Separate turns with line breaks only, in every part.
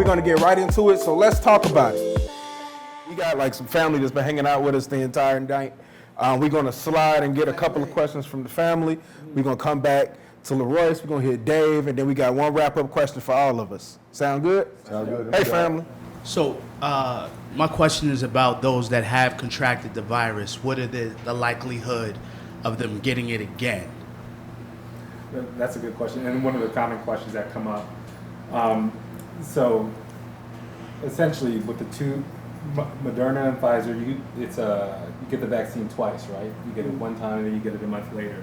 gonna get right into it, so let's talk about it. We got like some family that's been hanging out with us the entire night. We're gonna slide and get a couple of questions from the family. We're gonna come back to LaRoyce, we're gonna hear Dave, and then we got one wrap-up question for all of us. Sound good?
Sound good.
Hey, family.
So, my question is about those that have contracted the virus. What are the likelihood of them getting it again?
That's a good question, and one of the common questions that come up. So, essentially, with the two, Moderna and Pfizer, you get the vaccine twice, right? You get it one time, and then you get it a month later.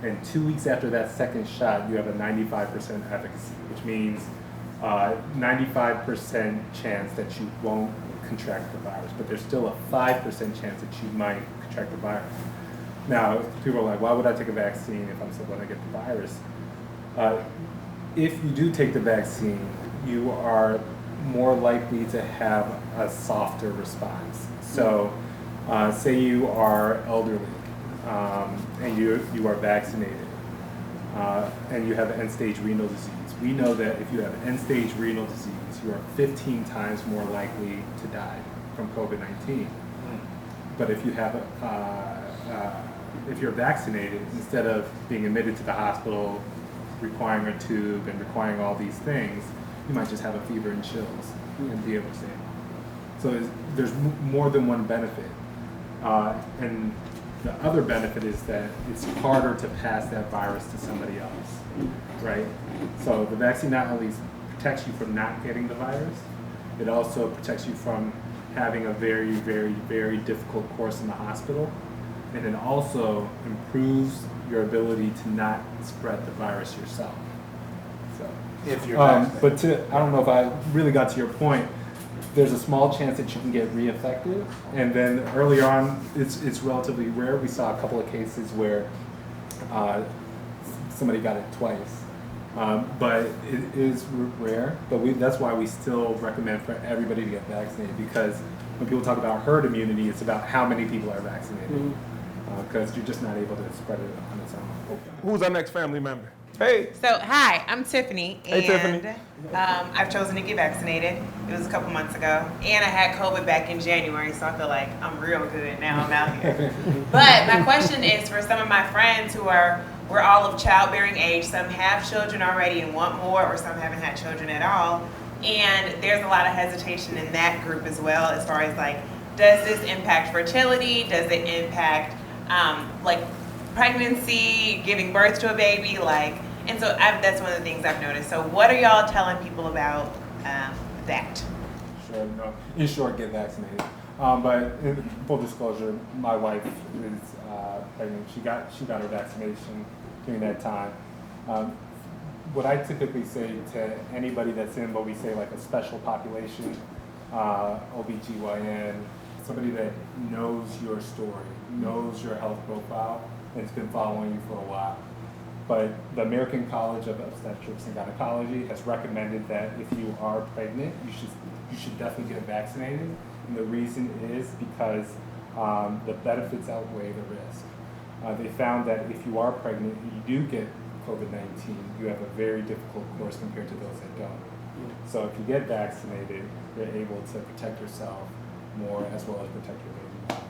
And 2 weeks after that second shot, you have a 95% efficacy, which means 95% chance that you won't contract the virus, but there's still a 5% chance that you might contract the virus. Now, people are like, why would I take a vaccine if I'm still going to get the virus? If you do take the vaccine, you are more likely to have a softer response. So, say you are elderly and you are vaccinated and you have end-stage renal disease. We know that if you have end-stage renal disease, you are 15 times more likely to die from COVID-19. But if you have if you're vaccinated, instead of being admitted to the hospital, requiring a tube and requiring all these things, you might just have a fever and chills and be able to stay home. So there's more than one benefit. And the other benefit is that it's harder to pass that virus to somebody else, right? So the vaccine not only protects you from not getting the virus, it also protects you from having a very, very, very difficult course in the hospital. And it also improves your ability to not spread the virus yourself. So,
If you're vaccinated.
But I don't know if I really got to your point. There's a small chance that you can get reinfected, and then early on, it's relatively rare. We saw a couple of cases where somebody got it twice, but it is rare. But that's why we still recommend for everybody to get vaccinated, because when people talk about herd immunity, it's about how many people are vaccinated, because you're just not able to spread it on its own.
Who's our next family member? Hey.
So, hi, I'm Tiffany,
Hey,
and
Tiffany.
I've chosen to get vaccinated. It was a couple months ago, and I had COVID back in January, so I feel like I'm real good now. I'm out here. But my question is for some of my friends we're all of childbearing age. Some have children already and want more, or some haven't had children at all. And there's a lot of hesitation in that group as well, as far as like, does this impact fertility? Does it impact like pregnancy, giving birth to a baby, and so that's one of the things I've noticed. So what are y'all telling people about that?
Sure, no. In short, get vaccinated. But in full disclosure, my wife is pregnant. She got her vaccination during that time. What I typically say to anybody that's in what we say like a special population, OBGYN, somebody that knows your story, knows your health profile, and has been following you for a while. But the American College of Obstetrics and Gynecology has recommended that if you are pregnant, you should definitely get vaccinated. And the reason is because the benefits outweigh the risk. They found that if you are pregnant and you do get COVID-19, you have a very difficult course compared to those that don't. So if you get vaccinated, you're able to protect yourself more as well as protect your baby.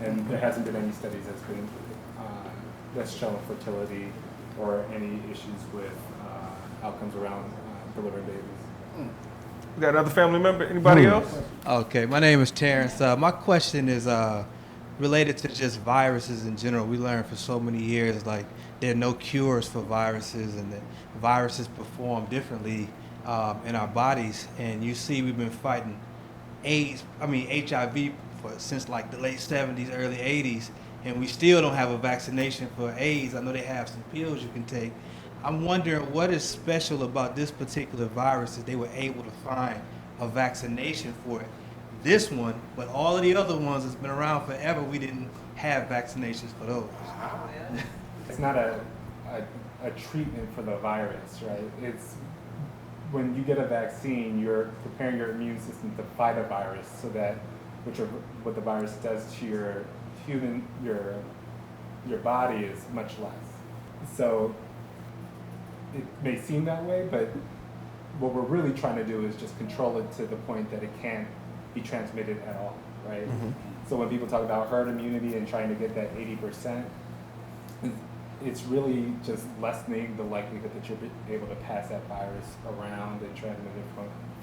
And there hasn't been any studies that's shown fertility or any issues with outcomes around delivering babies.
We got another family member? Anybody else?
Okay, my name is Terrence. My question is related to just viruses in general. We learned for so many years like there are no cures for viruses, and that viruses perform differently in our bodies. And you see, we've been fighting HIV since like the late 70s, early 80s, and we still don't have a vaccination for AIDS. I know they have some pills you can take. I'm wondering what is special about this particular virus that they were able to find a vaccination for it. This one, but all of the other ones that's been around forever, we didn't have vaccinations for those.
It's not a treatment for the virus, right? It's when you get a vaccine, you're preparing your immune system to fight a virus, so that what the virus does to your body is much less. So it may seem that way, but what we're really trying to do is just control it to the point that it can't be transmitted at all, right? So when people talk about herd immunity and trying to get that 80%, it's really just lessening the likelihood that you'll be able to pass that virus around and transmit it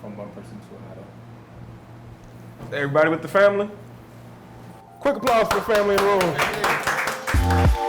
from one person to another.
Everybody with the family? Quick applause for the family in the room.